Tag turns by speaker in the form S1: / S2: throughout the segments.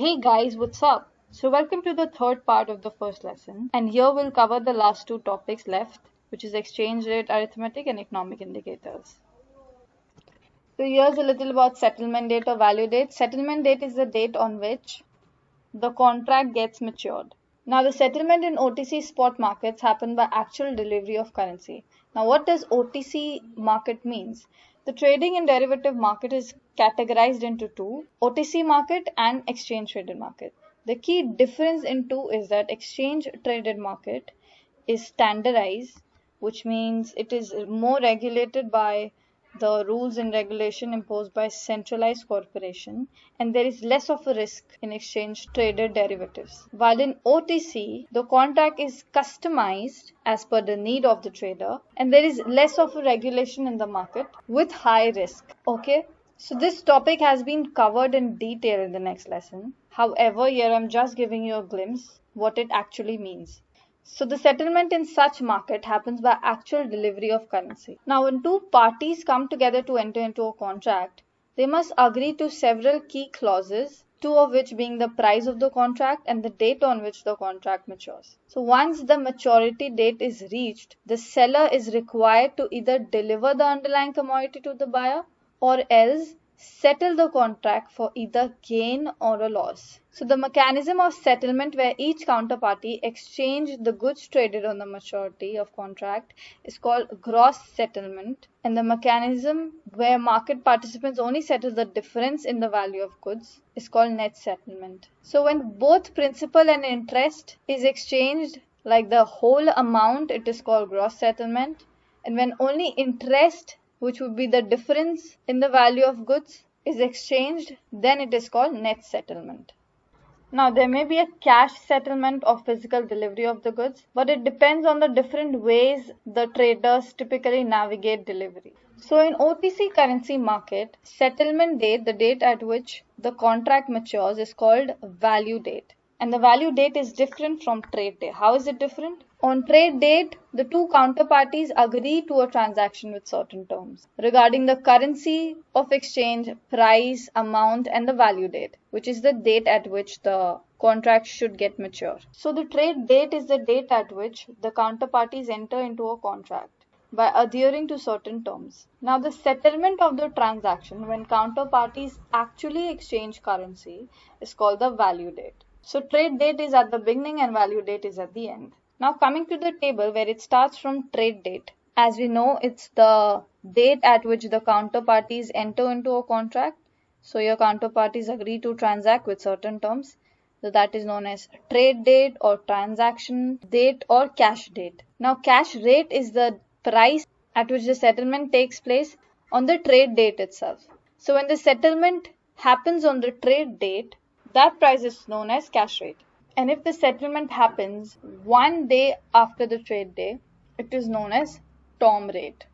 S1: Hey guys, what's up? So welcome to the third part of the first lesson, and here we'll cover the last two topics left, which is exchange rate arithmetic and economic indicators. So here's a little about settlement date or value date. Settlement date is the date on which the contract gets matured. Now the settlement in OTC spot markets happen by actual delivery of currency. Now what does OTC market means? The trading and derivative market is categorized into two, OTC market and exchange traded market. The key difference in two is that exchange traded market is standardized, which means it is more regulated by the rules and regulation imposed by centralized corporation, and there is less of a risk in exchange traded derivatives. While in OTC, the contract is customized as per the need of the trader, and there is less of a regulation in the market with high risk. Okay, so this topic has been covered in detail in the next lesson. However, here I'm just giving you a glimpse what it actually means. So the settlement in such market happens by actual delivery of currency. Now when two parties come together to enter into a contract, they must agree to several key clauses, two of which being the price of the contract and the date on which the contract matures. So once the maturity date is reached, the seller is required to either deliver the underlying commodity to the buyer or else settle the contract for either gain or a loss. So the mechanism of settlement where each counterparty exchange the goods traded on the maturity of contract is called gross settlement, and the mechanism where market participants only settle the difference in the value of goods is called net settlement. So when both principal and interest is exchanged, like the whole amount, it is called gross settlement, and when only interest, which would be the difference in the value of goods, is exchanged, then it is called net settlement. Now there may be a cash settlement or physical delivery of the goods, but it depends on the different ways the traders typically navigate delivery. So in OTC currency market, settlement date, the date at which the contract matures, is called value date. And the value date is different from trade date. How is it different? On trade date, the two counterparties agree to a transaction with certain terms regarding the currency of exchange, price, amount, and the value date, which is the date at which the contract should get mature. So the trade date is the date at which the counterparties enter into a contract by adhering to certain terms. Now the settlement of the transaction when counterparties actually exchange currency is called the value date. So trade date is at the beginning and value date is at the end. Now coming to the table where it starts from trade date. As we know, it's the date at which the counterparties enter into a contract. So your counterparties agree to transact with certain terms. So that is known as trade date or transaction date or cash date. Now cash rate is the price at which the settlement takes place on the trade date itself. So when the settlement happens on the trade date, that price is known as cash rate. And if the settlement happens one day after the trade day, it is known as TOM rate.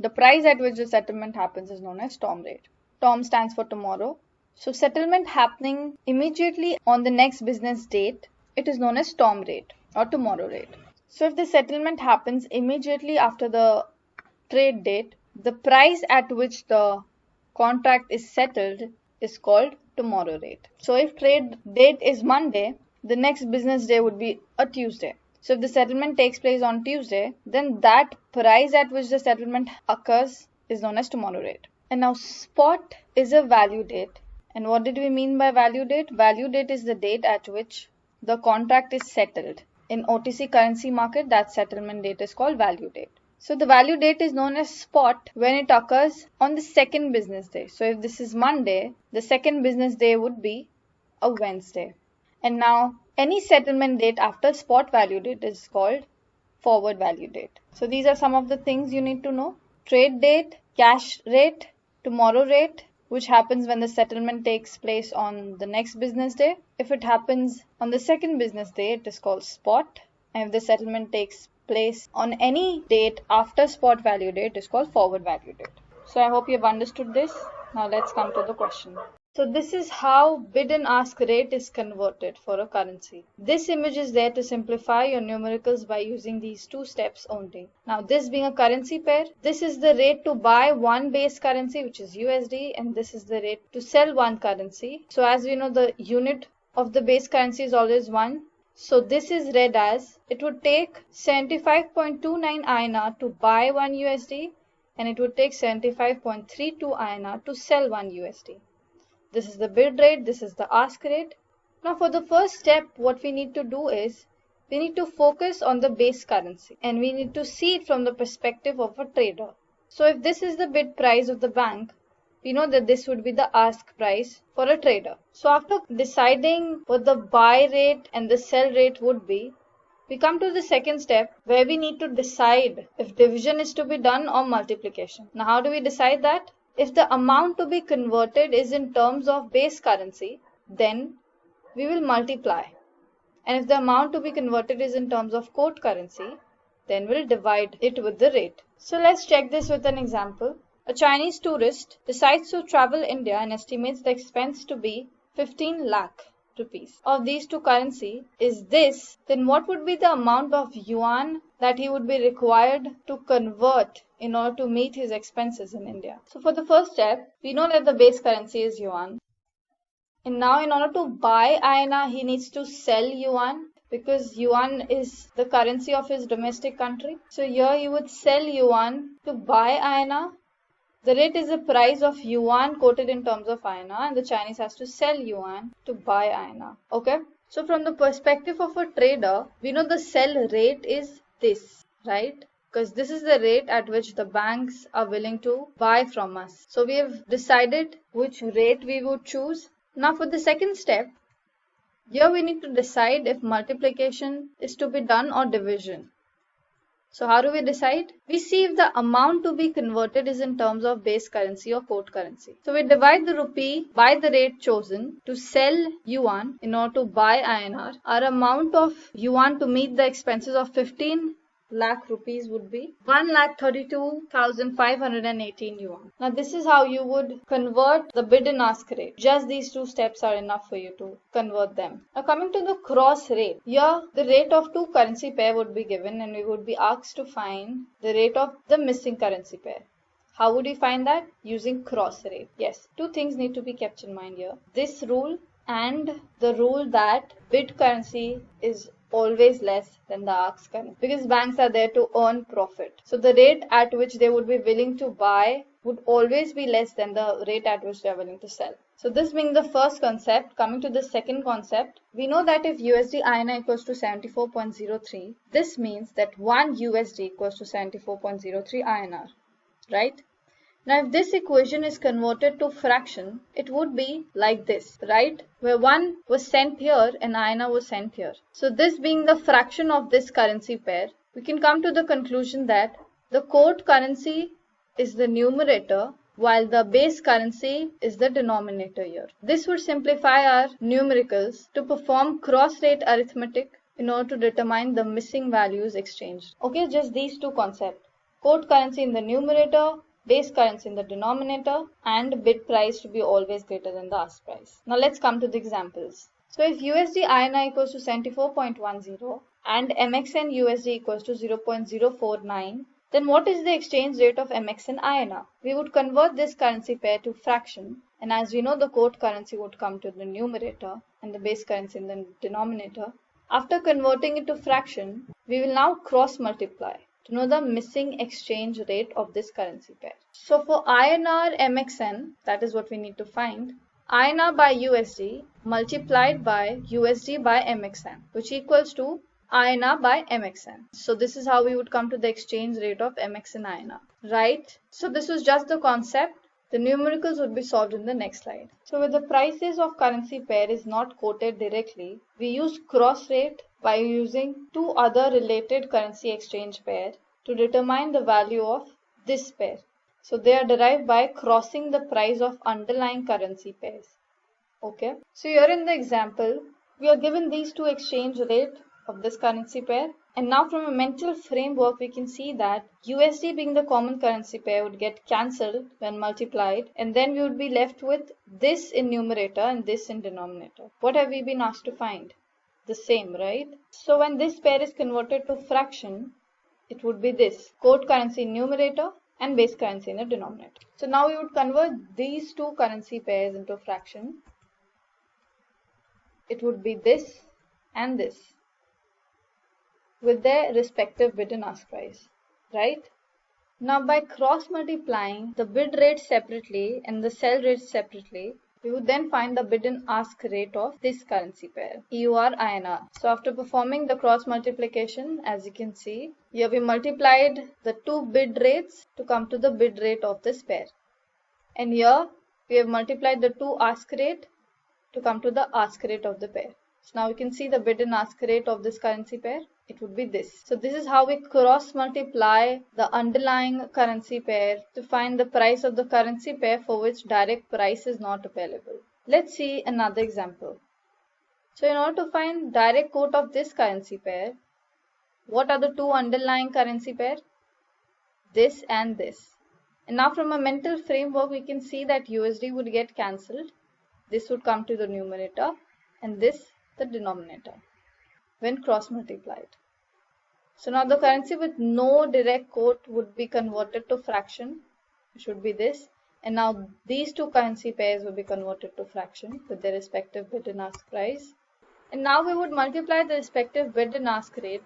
S1: The price at which the settlement happens is known as TOM rate. TOM stands for tomorrow. So settlement happening immediately on the next business date, it is known as TOM rate or tomorrow rate. So if the settlement happens immediately after the trade date, the price at which the contract is settled is called tomorrow rate. So if trade date is Monday, the next business day would be a Tuesday. So if the settlement takes place on Tuesday, then that price at which the settlement occurs is known as tomorrow rate. And now spot is a value date. And what did we mean by value date? Value date is the date at which the contract is settled. In OTC currency market, that settlement date is called value date. So the value date is known as spot when it occurs on the second business day. So if this is Monday, the second business day would be a Wednesday. And now any settlement date after spot value date is called forward value date. So these are some of the things you need to know. Trade date, cash rate, tomorrow rate, which happens when the settlement takes place on the next business day. If it happens on the second business day, it is called spot. And if the settlement takes place on any date after spot value date, it is called forward value date. So I hope you have understood this. Now let's come to the question. So this is how bid and ask rate is converted for a currency. This image is there to simplify your numericals by using these two steps only. Now this being a currency pair, this is the rate to buy one base currency, which is USD, and this is the rate to sell one currency. So as we know, the unit of the base currency is always 1. So this is read as it would take 75.29 INR to buy 1 USD, and it would take 75.32 INR to sell 1 USD. This is the bid rate, this is the ask rate. Now for the first step, what we need to do is, we need to focus on the base currency and we need to see it from the perspective of a trader. So if this is the bid price of the bank, we know that this would be the ask price for a trader. So after deciding what the buy rate and the sell rate would be, we come to the second step where we need to decide if division is to be done or multiplication. Now how do we decide that? If the amount to be converted is in terms of base currency, then we will multiply. And if the amount to be converted is in terms of quote currency, then we'll divide it with the rate. So let's check this with an example. A Chinese tourist decides to travel India and estimates the expense to be 15 lakh rupees. Of these two currency is this, then what would be the amount of yuan that he would be required to convert in order to meet his expenses in India? So for the first step, we know that the base currency is yuan. And now in order to buy INR, he needs to sell yuan because yuan is the currency of his domestic country. So here he would sell yuan to buy INR. The rate is the price of yuan quoted in terms of INR, and the Chinese has to sell yuan to buy INR. Okay. So from the perspective of a trader, we know the sell rate is this, right? Because this is the rate at which the banks are willing to buy from us. So we have decided which rate we would choose. Now for the second step, here we need to decide if multiplication is to be done or division. So how do we decide? We see if the amount to be converted is in terms of base currency or quote currency. So we divide the rupee by the rate chosen to sell yuan in order to buy INR. Our amount of yuan to meet the expenses of 15 lakh rupees would be 1,32,518 yuan. Now this is how you would convert the bid and ask rate. Just these two steps are enough for you to convert them. Now coming to the cross rate. Here the rate of two currency pair would be given and we would be asked to find the rate of the missing currency pair. How would we find that? Using cross rate. Yes, two things need to be kept in mind here. This rule and the rule that bid currency is always less than the ask currency, because banks are there to earn profit. So the rate at which they would be willing to buy would always be less than the rate at which they are willing to sell. So this being the first concept, coming to the second concept, we know that if USD INR equals to 74.03, this means that 1 USD equals to 74.03 INR, right? Now if this equation is converted to fraction, it would be like this, right? Where 1 was sent here and INR was sent here. So this being the fraction of this currency pair, we can come to the conclusion that the quote currency is the numerator while the base currency is the denominator here. This would simplify our numericals to perform cross-rate arithmetic in order to determine the missing values exchanged. Okay, just these two concepts. Quote currency in the numerator, base currency in the denominator, and bid price to be always greater than the ask price. Now let's come to the examples. So if USD INR equals to 74.10 and MXN USD equals to 0.049, then what is the exchange rate of MXN INR? We would convert this currency pair to fraction, and as we know, the quote currency would come to the numerator and the base currency in the denominator. After converting it to fraction, we will now cross multiply to know the missing exchange rate of this currency pair. So for INR MXN, that is what we need to find, INR by USD multiplied by USD by MXN, which equals to INR by MXN. So this is how we would come to the exchange rate of MXN INR, right? So this was just the concept. The numericals would be solved in the next slide. So where the prices of currency pair is not quoted directly, we use cross rate by using two other related currency exchange pair to determine the value of this pair. So they are derived by crossing the price of underlying currency pairs. Okay. So here in the example, we are given these two exchange rate of this currency pair And now from a mental framework, we can see that USD being the common currency pair would get cancelled when multiplied, and then we would be left with this in numerator and this in denominator. What have we been asked to find? The same, right? So when this pair is converted to fraction, it would be this, quote currency in numerator and base currency in the denominator. So now we would convert these two currency pairs into a fraction. It would be this and this, with their respective bid and ask price, right? Now by cross multiplying the bid rate separately and the sell rate separately, we would then find the bid and ask rate of this currency pair, EUR INR. So after performing the cross multiplication, as you can see, here we multiplied the two bid rates to come to the bid rate of this pair. And here we have multiplied the two ask rate to come to the ask rate of the pair. So now you can see the bid and ask rate of this currency pair. It would be this. So this is how we cross multiply the underlying currency pair to find the price of the currency pair for which direct price is not available. Let's see another example. So in order to find direct quote of this currency pair, what are the two underlying currency pair? This and this. And now from a mental framework, we can see that USD would get cancelled. This would come to the numerator and this the denominator when cross multiplied. So now the currency with no direct quote would be converted to fraction, which would be this, and now these two currency pairs will be converted to fraction with their respective bid and ask price. And now we would multiply the respective bid and ask rate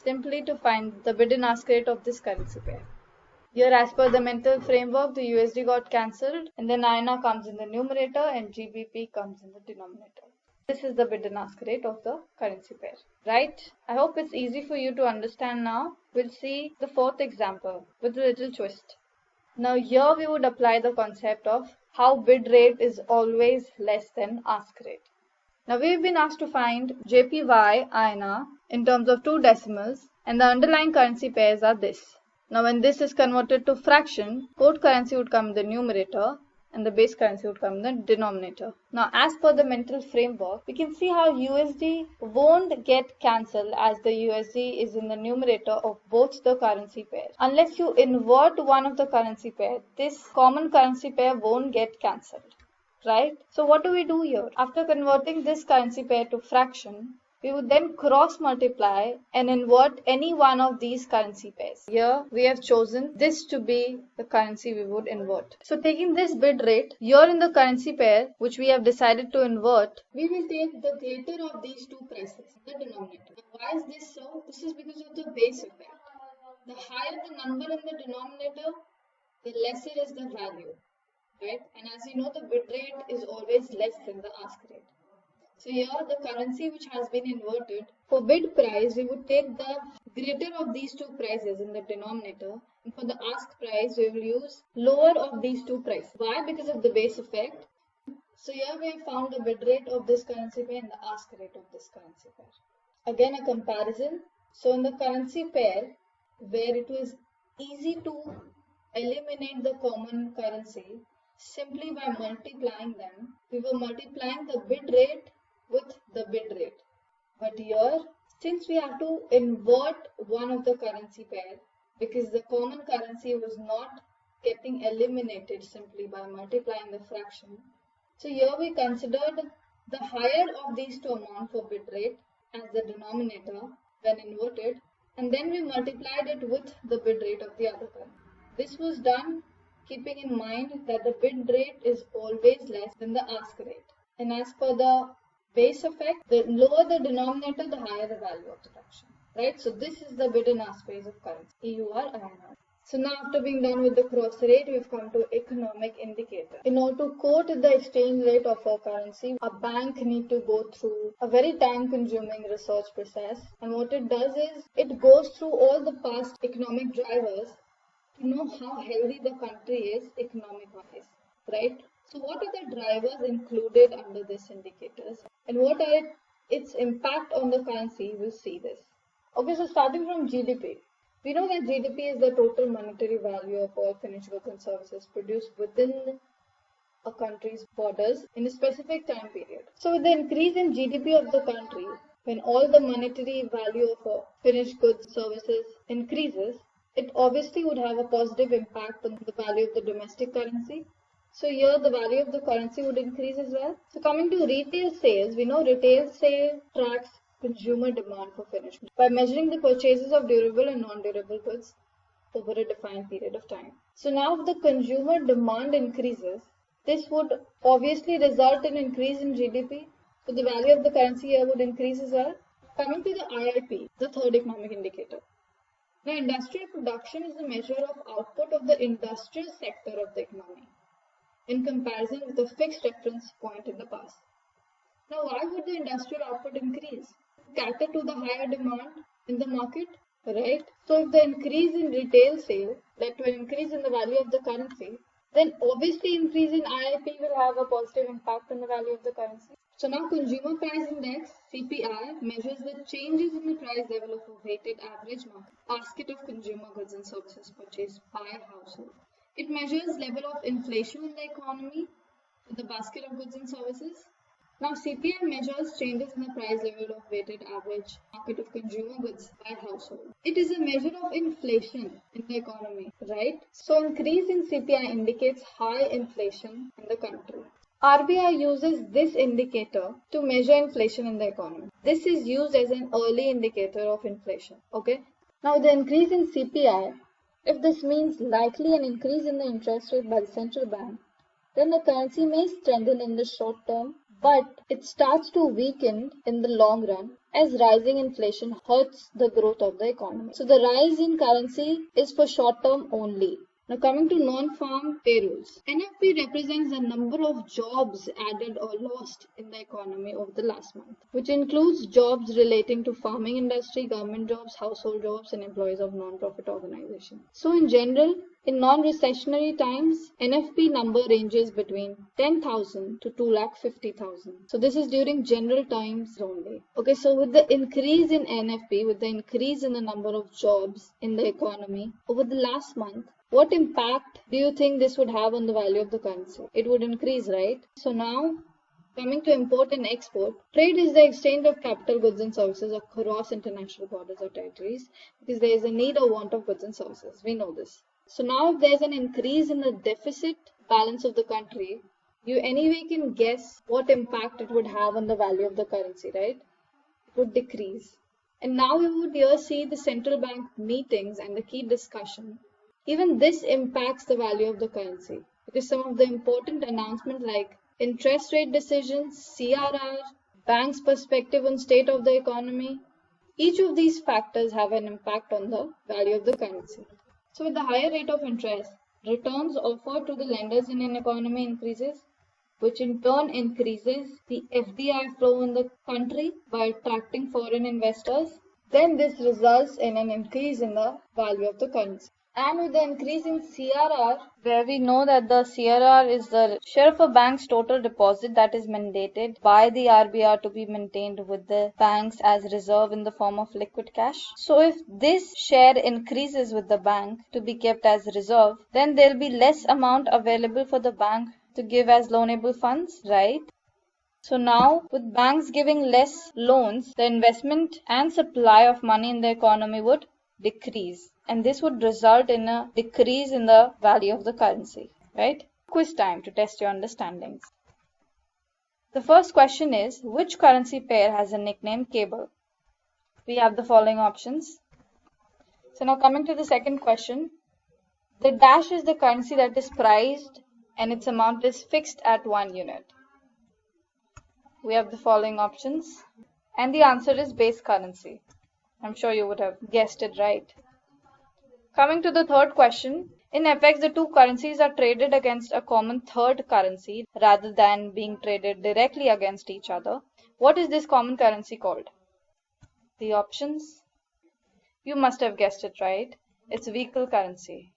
S1: simply to find the bid and ask rate of this currency pair. Here, as per the mental framework, the USD got cancelled and then INR comes in the numerator and GBP comes in the denominator. This is the bid and ask rate of the currency pair, right? I hope it's easy for you to understand now. We'll see the fourth example with a little twist. Now here we would apply the concept of how bid rate is always less than ask rate. Now we've been asked to find JPY INR in terms of two decimals and the underlying currency pairs are this. Now when this is converted to fraction, quote currency would come in the numerator and the base currency would come in the denominator. Now as per the mental framework, we can see how USD won't get cancelled as the USD is in the numerator of both the currency pairs. Unless you invert one of the currency pair, this common currency pair won't get cancelled, right? So what do we do here? After converting this currency pair to fraction, we would then cross multiply and invert any one of these currency pairs. Here we have chosen this to be the currency we would invert. So taking this bid rate, here in the currency pair which we have decided to invert, we will take the greater of these two prices, the denominator. Why is this so? This is because of the base effect. The higher the number in the denominator, the lesser is the value, right? And as you know, the bid rate is always less than the ask rate. So here the currency which has been inverted, for bid price we would take the greater of these two prices in the denominator, and for the ask price we will use lower of these two prices. Why? Because of the base effect. So here we have found the bid rate of this currency pair and the ask rate of this currency pair. Again a comparison. So in the currency pair where it was easy to eliminate the common currency simply by multiplying them, we were multiplying the bid rate with the bid rate. But here, since we have to invert one of the currency pair because the common currency was not getting eliminated simply by multiplying the fraction, so here we considered the higher of these two amounts for bid rate as the denominator when inverted, and then we multiplied it with the bid rate of the other currency. This was done keeping in mind that the bid rate is always less than the ask rate. And as per the base effect, the lower the denominator, the higher the value of the fraction, right? So this is the bid and ask price of currency, EUR INR. So now after being done with the cross rate, we have come to economic indicator. In order to quote the exchange rate of a currency, a bank need to go through a very time-consuming research process. And what it does is, it goes through all the past economic drivers to know how healthy the country is economic-wise, right? So what are the drivers included under this indicators and what are its impact on the currency? We'll see this. Okay, so starting from GDP. We know that GDP is the total monetary value of all finished goods and services produced within a country's borders in a specific time period. So with the increase in GDP of the country, when all the monetary value of a finished goods services increases, it obviously would have a positive impact on the value of the domestic currency. So here the value of the currency would increase as well. So coming to retail sales, we know retail sale tracks consumer demand for finished goods by measuring the purchases of durable and non-durable goods over a defined period of time. So now if the consumer demand increases, this would obviously result in increase in GDP. So the value of the currency here would increase as well. Coming to the IIP, the third economic indicator. Now industrial production is the measure of output of the industrial sector of the economy in comparison with a fixed reference point in the past. Now why would the industrial output increase? Cater to the higher demand in the market, right? So if the increase in retail sale led to an increase in the value of the currency, then obviously increase in IIP will have a positive impact on the value of the currency. So now Consumer Price Index, CPI, measures the changes in the price level of a weighted average basket of consumer goods and services purchased by a household. It measures level of inflation in the economy with the basket of goods and services. Now CPI measures changes in the price level of weighted average market of consumer goods by household. It is a measure of inflation in the economy, right? So increase in CPI indicates high inflation in the country. RBI uses this indicator to measure inflation in the economy. This is used as an early indicator of inflation. Okay. Now the increase in CPI, if this means likely an increase in the interest rate by the central bank, then the currency may strengthen in the short term, but it starts to weaken in the long run as rising inflation hurts the growth of the economy. So the rise in currency is for short term only. Now coming to non-farm payrolls. NFP represents the number of jobs added or lost in the economy over the last month, which includes jobs relating to farming industry, government jobs, household jobs, and employees of non-profit organizations. So in general, in non-recessionary times, NFP number ranges between 10,000 to 2,50,000. So this is during general times only. Okay, so with the increase in NFP, with the increase in the number of jobs in the economy over the last month, what impact do you think this would have on the value of the currency? It would increase, right? So now, coming to import and export, trade is the exchange of capital, goods and services across international borders or territories because there is a need or want of goods and services. We know this. So now if there's an increase in the deficit balance of the country, you anyway can guess what impact it would have on the value of the currency, right? It would decrease. And now you would here see the central bank meetings and the key discussion. Even this impacts the value of the currency because some of the important announcements like interest rate decisions, CRR, bank's perspective on state of the economy, each of these factors have an impact on the value of the currency. So with the higher rate of interest, returns offered to the lenders in an economy increases, which in turn increases the FDI flow in the country by attracting foreign investors. Then this results in an increase in the value of the currency. And with the increase in CRR, where we know that the CRR is the share of a bank's total deposit that is mandated by the RBI to be maintained with the banks as reserve in the form of liquid cash. So if this share increases with the bank to be kept as reserve, then there will be less amount available for the bank to give as loanable funds, right? So now with banks giving less loans, the investment and supply of money in the economy would decrease. And this would result in a decrease in the value of the currency, right? Quiz time to test your understandings. The first question is, which currency pair has a nickname cable? We have the following options. So now coming to the second question, the dash is the currency that is priced and its amount is fixed at 1 unit. We have the following options. And the answer is base currency. I'm sure you would have guessed it right. Coming to the third question, in FX, the two currencies are traded against a common third currency rather than being traded directly against each other. What is this common currency called? The options? You must have guessed it right. It's vehicle currency.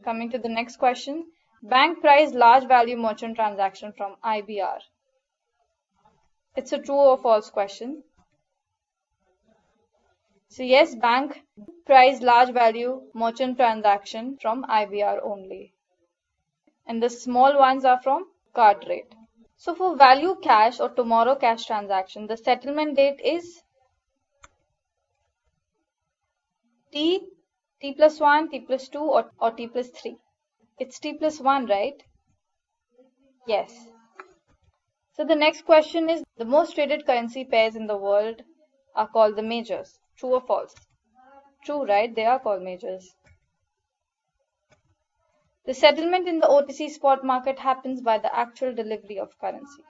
S1: Coming to the next question, bank price large value merchant transaction from IBR. It's a true or false question. So yes, bank price large value merchant transaction from IBR only. And the small ones are from card rate. So for value cash or tomorrow cash transaction, the settlement date is T plus 1, T plus 2 or T plus 3. It's T plus 1, right? Yes. So the next question is, the most traded currency pairs in the world are called the majors. True or false? True, right? They are called majors. The settlement in the OTC spot market happens by the actual delivery of currency.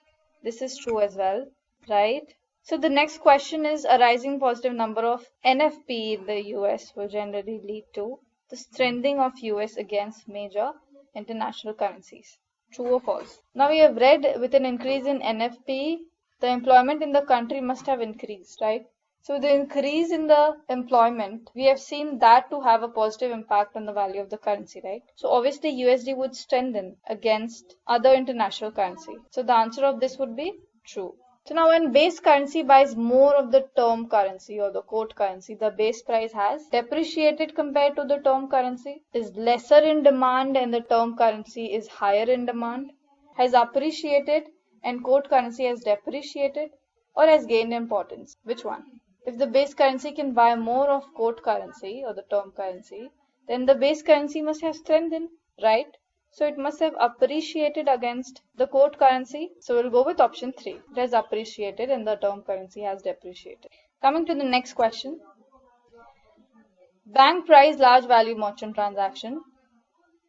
S1: This is true as well, right? So the next question is, a rising positive number of NFP in the US will generally lead to the strengthening of US against major international currencies. True or false? Now we have read, with an increase in NFP, the employment in the country must have increased, right? So the increase in the employment, we have seen that to have a positive impact on the value of the currency, right? So obviously USD would strengthen against other international currency. So the answer of this would be true. So now when base currency buys more of the term currency or the quote currency, the base price has depreciated compared to the term currency, is lesser in demand and the term currency is higher in demand, has appreciated and quote currency has depreciated, or has gained importance. Which one? If the base currency can buy more of quote currency or the term currency, then the base currency must have strengthened, right? So it must have appreciated against the quote currency. So we'll go with option 3. It has appreciated and the term currency has depreciated. Coming to the next question. Bank price large value merchant transaction.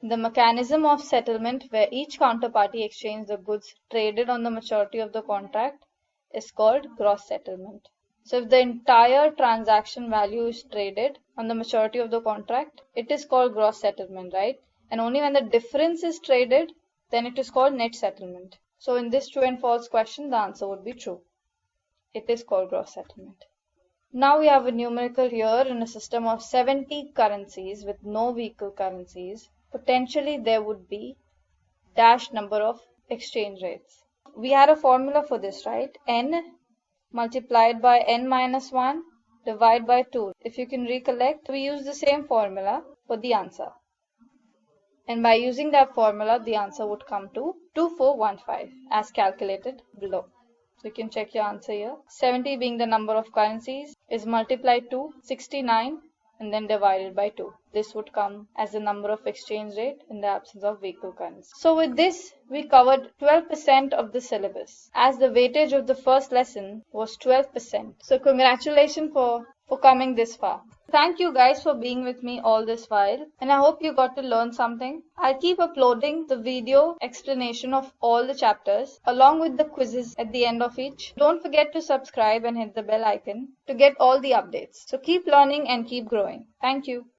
S1: The mechanism of settlement where each counterparty exchanges the goods traded on the maturity of the contract is called gross settlement. So if the entire transaction value is traded on the maturity of the contract, it is called gross settlement, right? And only when the difference is traded, then it is called net settlement. So in this true and false question, the answer would be true. It is called gross settlement. Now we have a numerical here in a system of 70 currencies with no vehicle currencies. Potentially there would be dash number of exchange rates. We had a formula for this, right? N multiplied by n minus 1 divided by 2. If you can recollect, we use the same formula for the answer. And by using that formula, the answer would come to 2415 as calculated below. So you can check your answer here. 70 being the number of currencies is multiplied to 69 and then divided by 2. This would come as the number of exchange rate in the absence of vehicle currency. So with this, we covered 12% of the syllabus, as the weightage of the first lesson was 12%. So congratulations for coming this far. Thank you guys for being with me all this while, and I hope you got to learn something. I'll keep uploading the video explanation of all the chapters along with the quizzes at the end of each. Don't forget to subscribe and hit the bell icon to get all the updates. So keep learning and keep growing. Thank you.